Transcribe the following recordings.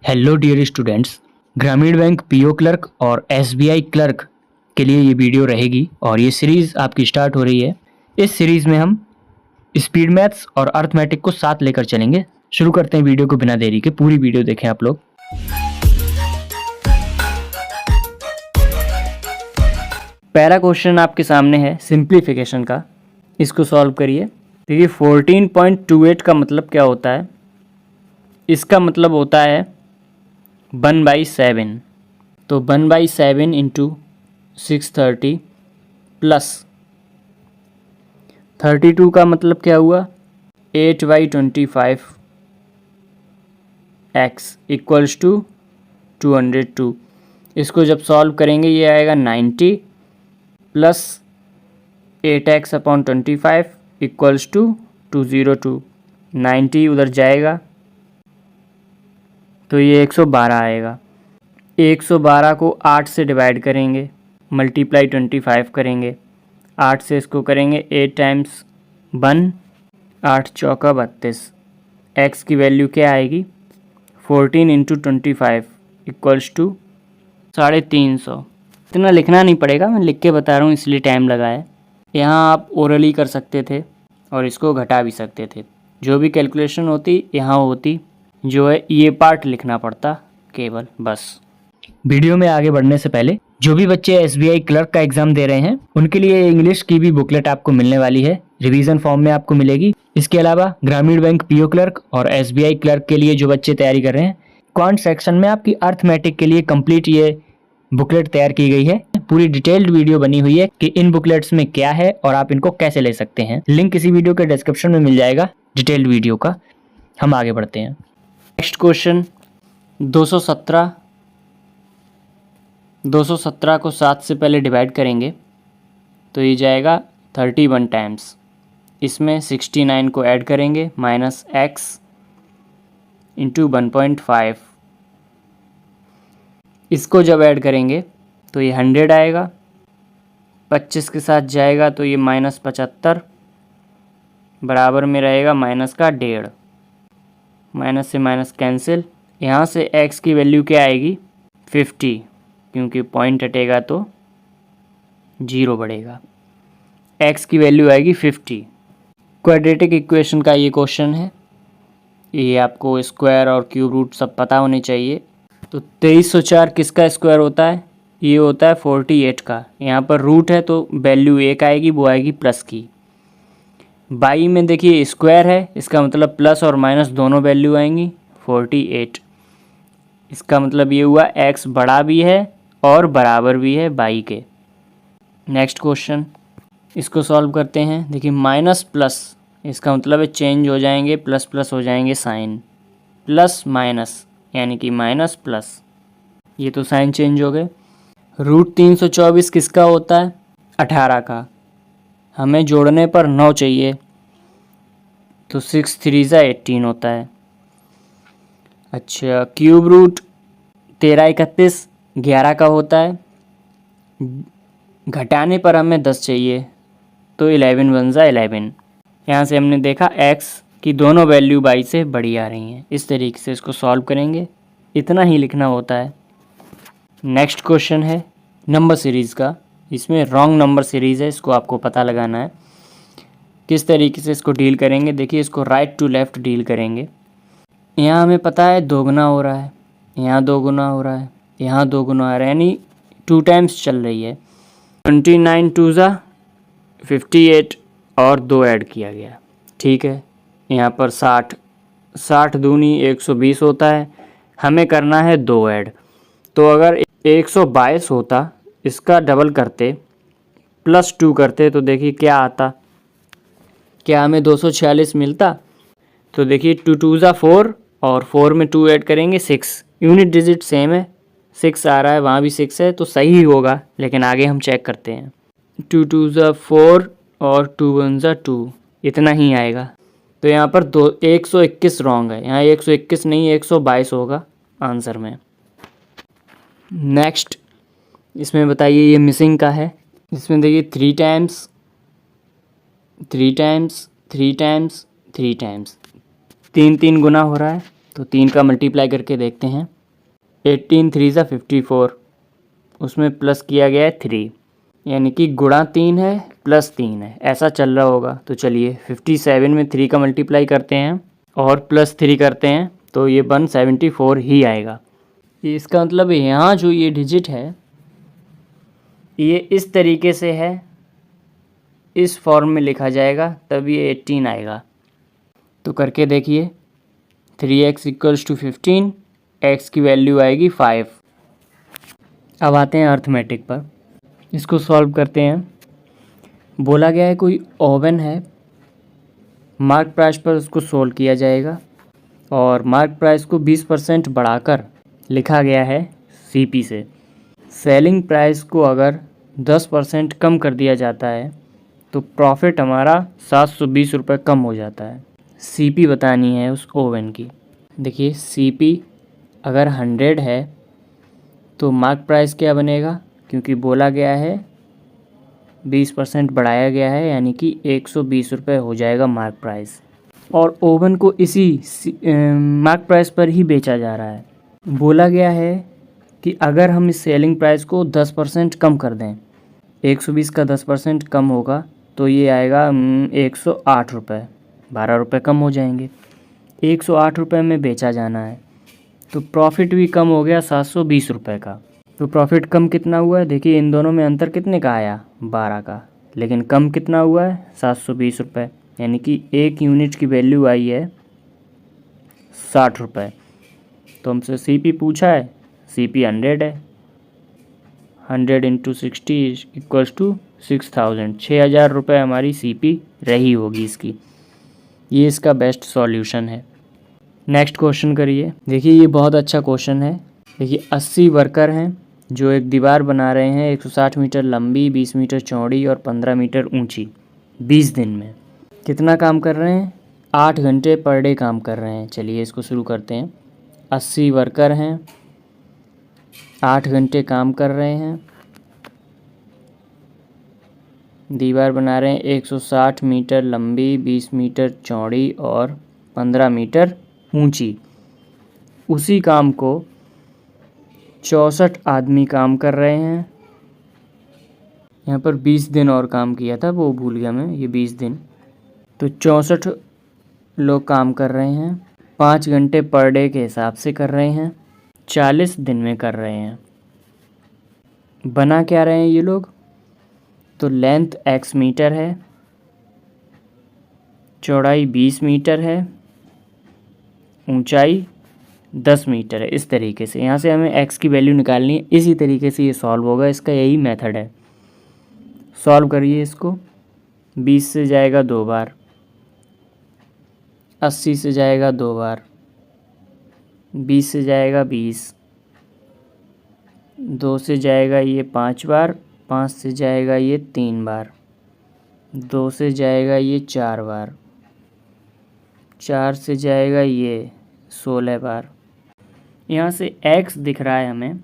Hello dear students, ग्रामीण bank PO clerk और SBI clerk के लिए ये वीडियो रहेगी और ये सीरीज़ आपकी स्टार्ट हो रही है। इस सीरीज़ में हम स्पीड मैथ्स और अर्थमेटिक को साथ लेकर चलेंगे। शुरू करते हैं वीडियो को बिना देरी के। पूरी वीडियो देखें आप लोग। पहला क्वेश्चन आपके सामने है सिंप्लीफिकेशन का, इसको सॉल्व करिए। देखिए 14.28 का मतलब क्या होता है। इसका मतलब होता है 1/7। तो 1/7 इंटू 630 प्लस 32 का मतलब क्या हुआ 8/25 x इक्वल्स टू 202। इसको जब सॉल्व करेंगे ये आएगा 90 प्लस 8x/25 इक्वल्स टू 202। 90 उधर जाएगा तो ये 112 आएगा। 112 को 8 से डिवाइड करेंगे, मल्टीप्लाई 25 करेंगे। 8 से इसको करेंगे 8 टाइम्स 1, 8 चौका 32। x की वैल्यू क्या आएगी 14 इंटू 25 इक्वल्स टू 350। इतना लिखना नहीं पड़ेगा, मैं लिख के बता रहा हूँ इसलिए टाइम लगा है। यहाँ आप ओरली कर सकते थे और इसको घटा भी सकते थे। जो भी कैलकुलेशन होती यहाँ होती, जो है ये पार्ट लिखना पड़ता केवल, बस। वीडियो में आगे बढ़ने से पहले जो भी बच्चे एसबीआई क्लर्क का एग्जाम दे रहे हैं उनके लिए इंग्लिश की भी बुकलेट आपको मिलने वाली है, रिवीजन फॉर्म में आपको मिलेगी। इसके अलावा ग्रामीण बैंक पीओ क्लर्क और एसबीआई क्लर्क के लिए जो बच्चे तैयारी कर रहे हैं, क्वांट सेक्शन में आपकी अर्थमेटिक के लिए कंप्लीट ये बुकलेट तैयार की गई है। पूरी डिटेल्ड वीडियो बनी हुई है कि इन बुकलेट्स में क्या है और आप इनको कैसे ले सकते हैं। लिंक इसी वीडियो के डिस्क्रिप्शन में मिल जाएगा डिटेल्ड वीडियो का। हम आगे बढ़ते हैं। नेक्स्ट क्वेश्चन 217 को 7 से पहले डिवाइड करेंगे तो ये जाएगा 31 टाइम्स। इसमें 69 को ऐड करेंगे माइनस x इंटू 1.5। इसको जब ऐड करेंगे तो ये 100 आएगा। 25 के साथ जाएगा तो ये -75 बराबर में रहेगा माइनस का 1.5। माइनस से माइनस कैंसिल। यहाँ से x की वैल्यू क्या आएगी 50, क्योंकि पॉइंट हटेगा तो 0 बढ़ेगा। x की वैल्यू आएगी 50। क्वाड्रेटिक इक्वेशन का ये क्वेश्चन है। ये आपको स्क्वायर और क्यूब रूट सब पता होने चाहिए। तो 2304 किसका स्क्वायर होता है, ये होता है 48 का। यहाँ पर रूट है तो वैल्यू 1 आएगी, वो आएगी प्लस की। बाई में देखिए स्क्वायर है, इसका मतलब प्लस और माइनस दोनों वैल्यू आएंगी 48। इसका मतलब ये हुआ x बड़ा भी है और बराबर भी है बाई के। नेक्स्ट क्वेश्चन, इसको सॉल्व करते हैं। देखिए माइनस प्लस, इसका मतलब है चेंज हो जाएंगे, प्लस प्लस हो जाएंगे साइन। प्लस माइनस यानी कि माइनस प्लस, ये तो साइन चेंज हो गए। रूट 324 किसका होता है 18 का। हमें जोड़ने पर 9 चाहिए तो 6 3 18 होता है। अच्छा, क्यूब रूट 13 31 11 का होता है। घटाने पर हमें 10 चाहिए तो 11 1 11। यहाँ से हमने देखा x की दोनों वैल्यू बाई से बड़ी आ रही हैं। इस तरीके से इसको सॉल्व करेंगे, इतना ही लिखना होता है। नेक्स्ट क्वेश्चन है नंबर सीरीज़ का। इसमें रॉन्ग नंबर सीरीज़ है, इसको आपको पता लगाना है। किस तरीके से इसको डील करेंगे, देखिए इसको राइट टू लेफ़्ट डील करेंगे। यहाँ हमें पता है 2 गुना हो रहा है, यहाँ 2 गुना हो रहा है, यहाँ 2 गुना आ रहा है, यानी 2 टाइम्स चल रही है। 29 2 58 और 2 ऐड किया गया, ठीक है। यहाँ पर 60 दूनी 120 होता है, हमें करना है 2 ऐड। तो अगर 122 होता, इसका डबल करते प्लस 2 करते तो देखिए क्या आता, क्या हमें 246 मिलता। तो देखिए 2 2 4 और 4 में 2 ऐड करेंगे 6। यूनिट डिजिट सेम है, 6 आ रहा है, वहाँ भी 6 है तो सही ही होगा, लेकिन आगे हम चेक करते हैं। 2 2 4 और 2 1 2, इतना ही आएगा। तो यहाँ पर 121 रॉन्ग है, यहाँ 121 नहीं 122 होगा आंसर में। नेक्स्ट, इसमें बताइए ये मिसिंग का है। इसमें देखिए 3 टाइम्स 3 टाइम्स 3 टाइम्स 3 टाइम्स 3 3 गुना हो रहा है, तो 3 का मल्टीप्लाई करके देखते हैं। 18 3 ज़ा 54, उसमें प्लस किया गया है 3, यानी कि गुणा 3 है प्लस 3 है, ऐसा चल रहा होगा। तो चलिए 57 में 3 का मल्टीप्लाई करते हैं और प्लस 3 करते हैं तो ये 174 ही आएगा। ये इसका मतलब यहाँ जो ये डिजिट है ये इस तरीके से है, इस फॉर्म में लिखा जाएगा तब ये 18 आएगा। तो करके देखिए 3x इक्वल्स टू 15, x की वैल्यू आएगी 5। अब आते हैं अर्थमेटिक पर, इसको सॉल्व करते हैं। बोला गया है कोई ओवन है, मार्क प्राइस पर उसको सोल्व किया जाएगा और मार्क प्राइस को 20% बढ़ाकर लिखा गया है CP से। सेलिंग प्राइस को अगर 10% कम कर दिया जाता है तो प्रॉफिट हमारा 720 रुपये कम हो जाता है। CP बतानी है उस ओवन की। देखिए CP अगर 100 है तो मार्क प्राइस क्या बनेगा, क्योंकि बोला गया है 20% बढ़ाया गया है, यानी कि 120 रुपये हो जाएगा मार्क प्राइस। और ओवन को इसी मार्क प्राइस पर ही बेचा जा रहा है। बोला गया है कि अगर हम इस सेलिंग प्राइस को 10% कम कर दें, 120 का 10% कम होगा तो ये आएगा 108 रुपये, 12 रुपये कम हो जाएंगे। 108 रुपये में बेचा जाना है तो प्रॉफिट भी कम हो गया 720 रुपये का। तो प्रॉफिट कम कितना हुआ है, देखिए इन दोनों में अंतर कितने का आया, 12 का, लेकिन कम कितना हुआ है 720 रुपये, यानी कि 1 यूनिट की वैल्यू आई है 60 रुपये। तो हमसे CP पूछा है, CP 100 है, 100 इंटू 60 इक्वल्स टू 6000, 6000 रुपये हमारी CP रही होगी इसकी। ये इसका बेस्ट सॉल्यूशन है। नेक्स्ट क्वेश्चन करिए। देखिए ये बहुत अच्छा क्वेश्चन है। देखिए 80 वर्कर हैं जो एक दीवार बना रहे हैं 160 मीटर लंबी, 20 मीटर चौड़ी और 15 मीटर ऊंची, 20 दिन में। कितना काम कर रहे हैं, 8 घंटे पर डे काम कर रहे हैं। चलिए इसको शुरू करते हैं। 80 वर्कर हैं, 8 घंटे काम कर रहे हैं, दीवार बना रहे हैं 160 मीटर लंबी, 20 मीटर चौड़ी और 15 मीटर ऊंची। उसी काम को 64 आदमी काम कर रहे हैं। यहाँ पर 20 दिन और काम किया था, वो भूल गया मैं, ये 20 दिन। तो 64 लोग काम कर रहे हैं, 5 घंटे पर डे के हिसाब से कर रहे हैं, 40 दिन में कर रहे हैं। बना क्या रहे हैं ये लोग, तो लेंथ x मीटर है, चौड़ाई 20 मीटर है, ऊंचाई 10 मीटर है। इस तरीके से यहाँ से हमें x की वैल्यू निकालनी है। इसी तरीके से ये सॉल्व होगा, इसका यही मेथड है। सॉल्व करिए इसको। 20 से जाएगा 2 बार, 80 से जाएगा 2 बार, 20 से जाएगा 20, 2 से जाएगा ये 5 बार, 5 से जाएगा ये 3 बार, 2 से जाएगा ये 4 बार, 4 से जाएगा ये 16 बार। यहाँ से x दिख रहा है हमें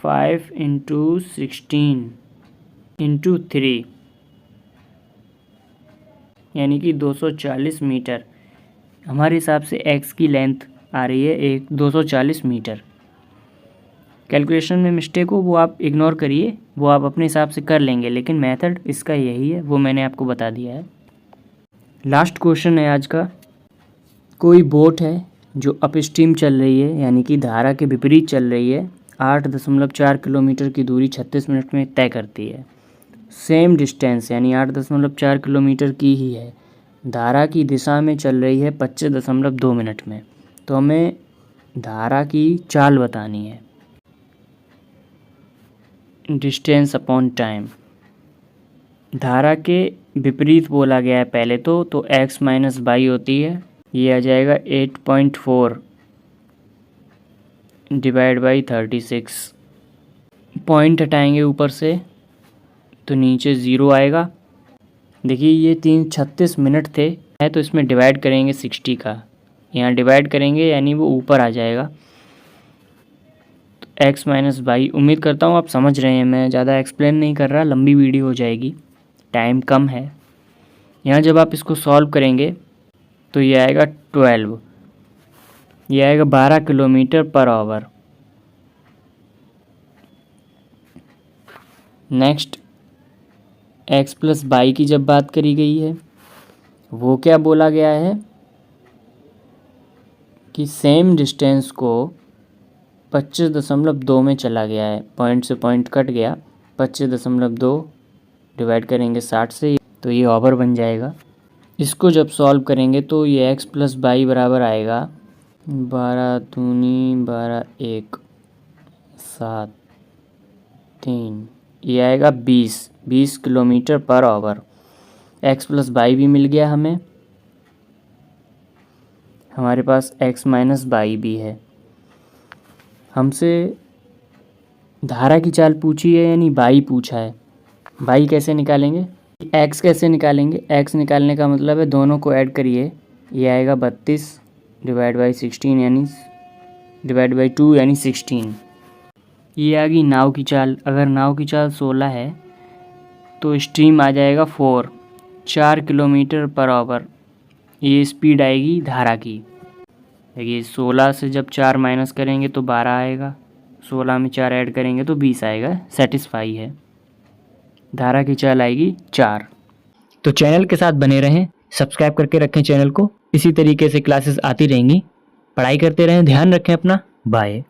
5 इंटू 16 इंटू 3, यानी कि 240 मीटर। हमारे हिसाब से x की लेंथ आ रही है 240 मीटर। कैलकुलेशन में मिस्टेक हो वो आप इग्नोर करिए, वो आप अपने हिसाब से कर लेंगे, लेकिन मेथड इसका यही है, वो मैंने आपको बता दिया है। लास्ट क्वेश्चन है आज का। कोई बोट है जो अपस्ट्रीम चल रही है, यानी कि धारा के विपरीत चल रही है, 8.4 किलोमीटर की दूरी 36 मिनट में तय करती है। सेम डिस्टेंस यानी 8.4 किलोमीटर की ही है, धारा की दिशा में चल रही है 25.2 मिनट में। तो हमें धारा की चाल बतानी है, डिस्टेंस अपॉन टाइम। धारा के विपरीत बोला गया है पहले तो x माइनस बाई होती है, ये आ जाएगा 8.4 डिवाइड बाई 36। पॉइंट हटाएंगे ऊपर से तो नीचे 0 आएगा। देखिए ये 36 मिनट थे, है तो इसमें डिवाइड करेंगे 60 का, यहाँ डिवाइड करेंगे यानी वो ऊपर आ जाएगा। तो x माइनस बाई, उम्मीद करता हूँ आप समझ रहे हैं, मैं ज़्यादा एक्सप्लेन नहीं कर रहा, लंबी वीडियो हो जाएगी, टाइम कम है। यहाँ जब आप इसको सॉल्व करेंगे तो ये आएगा 12। ये आएगा 12 kilometre per hour. Next x plus by की जब बात करी गई है, वो क्या बोला गया है कि सेम डिस्टेंस को 25.2 में चला गया है। पॉइंट से पॉइंट कट गया, 25.2 डिवाइड करेंगे 60 से तो ये आवर बन जाएगा। इसको जब सॉल्व करेंगे तो ये x प्लस बाई बराबर आएगा 12 दूनी 12 1 7 3, ये आएगा 20 kilometre per hour. x plus by भी मिल गया हमें, हमारे पास x माइनस बाई भी है। हमसे धारा की चाल पूछी है यानी बाई पूछा है। बाई कैसे निकालेंगे, x कैसे निकालेंगे, x निकालने का मतलब है दोनों को ऐड करिए, ये आएगा 32 डिवाइड बाई 16 यानी डिवाइड बाई 2 यानी 16। ये आ गई नाव की चाल। अगर नाव की चाल 16 है तो स्ट्रीम आ जाएगा 4 किलोमीटर पर आवर। ये स्पीड आएगी धारा की। देखिए 16 से जब 4 माइनस करेंगे तो 12 आएगा, 16 में 4 ऐड करेंगे तो 20 आएगा। सेटिस्फाई है। धारा की चाल आएगी 4। तो चैनल के साथ बने रहें, सब्सक्राइब करके रखें चैनल को। इसी तरीके से क्लासेस आती रहेंगी। पढ़ाई करते रहें, ध्यान रखें अपना। बाय।